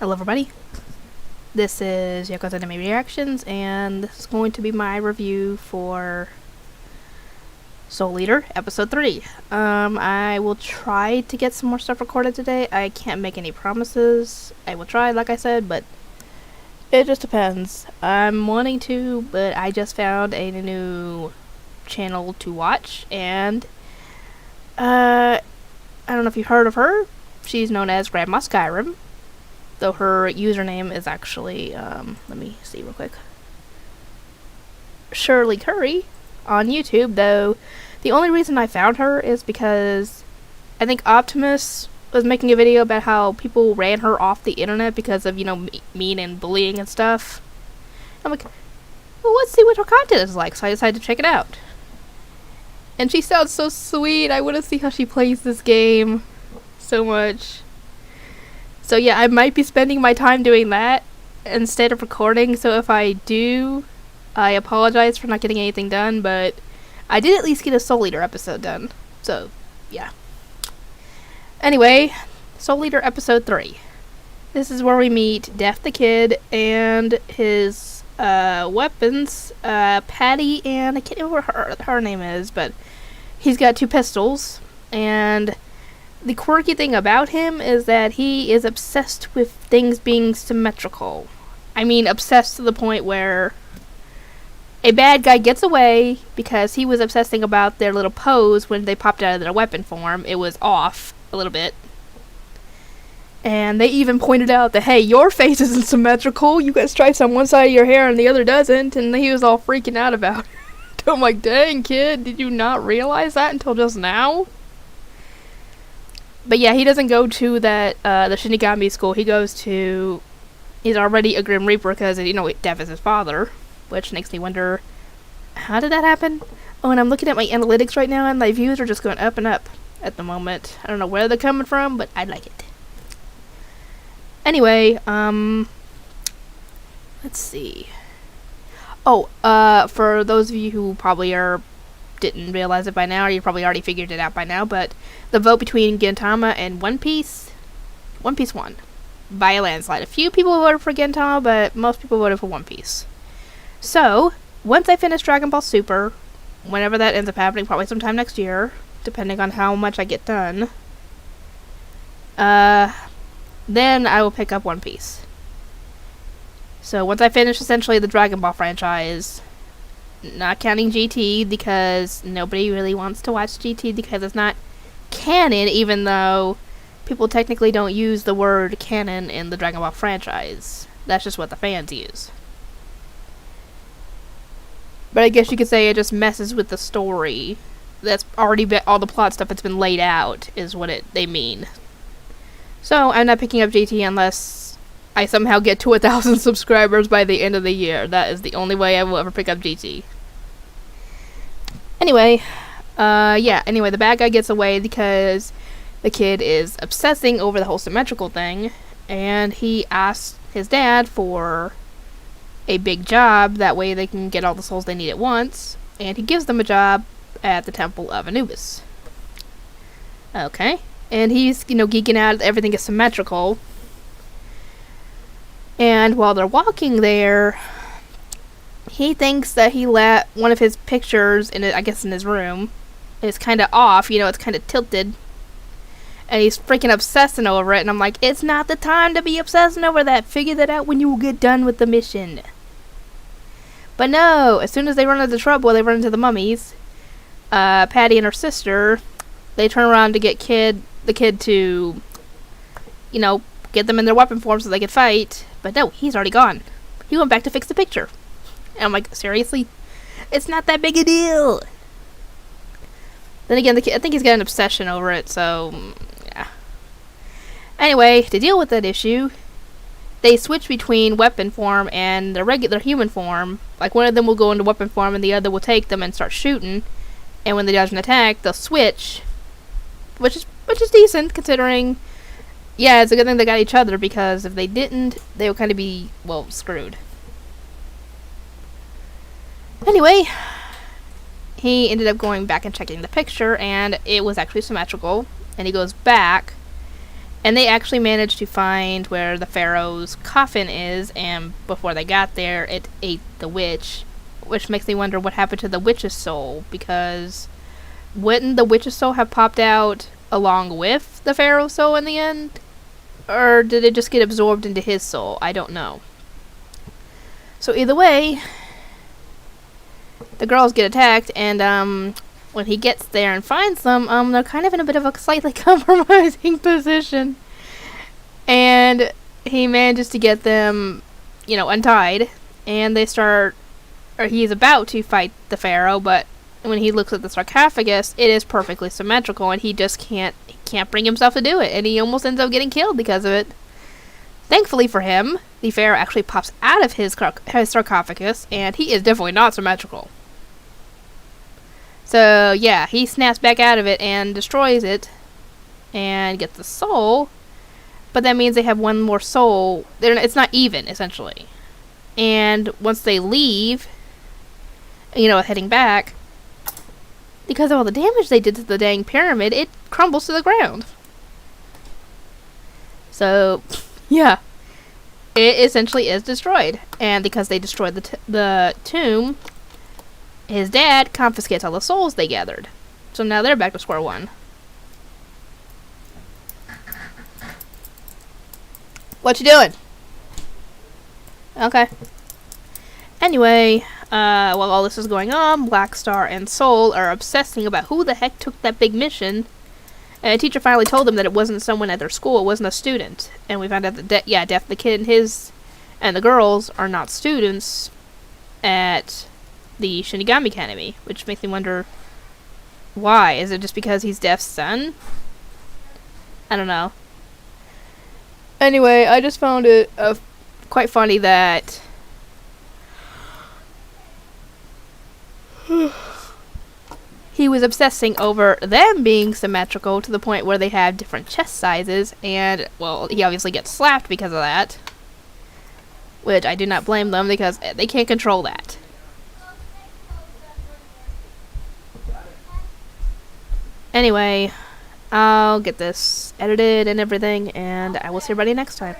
Hello everybody, this is Yoko's Anime Reactions, and this is going to be my review for Soul Eater Episode 3. I will try to get some more stuff recorded today. I can't make any promises. I will try, like I said, but it just depends. I'm wanting to, but I just found a new channel to watch, and I don't know if you've heard of her. She's known as Grandma Skyrim, though her username is actually, let me see real quick, Shirley Curry on YouTube, though the only reason I found her is because I think Optimus was making a video about how people ran her off the internet because of, mean and bullying and stuff. I'm like, well, let's see what her content is like, so I decided to check it out. And she sounds so sweet. I want to see how she plays this game so much. So yeah, I might be spending my time doing that instead of recording, so if I do, I apologize for not getting anything done, but I did at least get a Soul Eater episode done, so yeah. Anyway, Soul Eater Episode 3. This is where we meet Death the Kid and his weapons, Patty, and I can't remember what her name is, but he's got 2 pistols, and the quirky thing about him is that he is obsessed with things being symmetrical. I mean, obsessed to the point where a bad guy gets away because he was obsessing about their little pose when they popped out of their weapon form. It was off a little bit. And they even pointed out that, hey, your face isn't symmetrical. You got stripes on one side of your hair and the other doesn't. And he was all freaking out about it. I'm like, dang, kid, did you not realize that until just now? But yeah, he doesn't go to that, the Shinigami school. He goes to, he's already a Grim Reaper because, Death is his father. Which makes me wonder, how did that happen? Oh, and I'm looking at my analytics right now, and my views are just going up and up at the moment. I don't know where they're coming from, but I like it. Anyway, let's see. Oh, for those of you who probably didn't realize it by now, or you probably already figured it out by now, but the vote between Gintama and One Piece won by a landslide. A few people voted for Gintama, but most people voted for One Piece. So, once I finish Dragon Ball Super, whenever that ends up happening, probably sometime next year, depending on how much I get done, then I will pick up One Piece. So, once I finish essentially the Dragon Ball franchise, not counting GT, because nobody really wants to watch GT because it's not canon, even though people technically don't use the word canon in the Dragon Ball franchise. That's just what the fans use. But I guess you could say it just messes with the story. That's already all the plot stuff that's been laid out is what they mean. So I'm not picking up GT unless I somehow get to 1,000 subscribers by the end of the year. That is the only way I will ever pick up GT. Anyway, anyway, the bad guy gets away because the kid is obsessing over the whole symmetrical thing, and he asks his dad for a big job, that way they can get all the souls they need at once, and he gives them a job at the Temple of Anubis. Okay, and he's, geeking out that everything is symmetrical, and while they're walking there, he thinks that he let one of his pictures, in his room, is kind of off, it's kind of tilted, and he's freaking obsessing over it, and I'm like, it's not the time to be obsessing over that. Figure that out when you get done with the mission. But no, as soon as they run into trouble, they run into the mummies. Patty and her sister, they turn around to get the kid to, get them in their weapon form so they could fight. But no, he's already gone. He went back to fix the picture. And I'm like, seriously? It's not that big a deal. Then again, the kid, I think he's got an obsession over it, so yeah. Anyway, to deal with that issue, they switch between weapon form and their regular human form. Like, one of them will go into weapon form and the other will take them and start shooting. And when they dodge an attack, they'll switch, which is decent considering. Yeah, it's a good thing they got each other, because if they didn't, they would kind of be, well, screwed. Anyway, he ended up going back and checking the picture, and it was actually symmetrical. And he goes back, And they actually managed to find where the pharaoh's coffin is, and before they got there, it ate the witch, which makes me wonder what happened to the witch's soul, because wouldn't the witch's soul have popped out along with the pharaoh's soul in the end? Or did it just get absorbed into his soul? I don't know. So either way, the girls get attacked, and when he gets there and finds them, they're kind of in a bit of a slightly compromising position. And he manages to get them, untied, and they start, or he's about to fight the pharaoh, but when he looks at the sarcophagus, it is perfectly symmetrical, and he just can't bring himself to do it, and he almost ends up getting killed because of it. Thankfully for him, the pharaoh actually pops out of his sarcophagus, and he is definitely not symmetrical. So, yeah, he snaps back out of it and destroys it and gets the soul, but that means they have one more soul. It's not even, essentially. And once they leave, heading back, because of all the damage they did to the dang pyramid, it crumbles to the ground. So, yeah, it essentially is destroyed. And because they destroyed the tomb, his dad confiscates all the souls they gathered. So now they're back to square one. What you doing? Okay. Anyway, while all this is going on, Black Star and Soul are obsessing about who the heck took that big mission. And a teacher finally told them that it wasn't someone at their school, it wasn't a student. And we found out that, the kid and the girls are not students at the Shinigami Academy, which makes me wonder why. Is it just because he's Def's son? I don't know. Anyway, I just found it quite funny that he was obsessing over them being symmetrical to the point where they have different chest sizes, and, well, he obviously gets slapped because of that. Which I do not blame them, because they can't control that. Anyway, I'll get this edited and everything, and I will see everybody next time.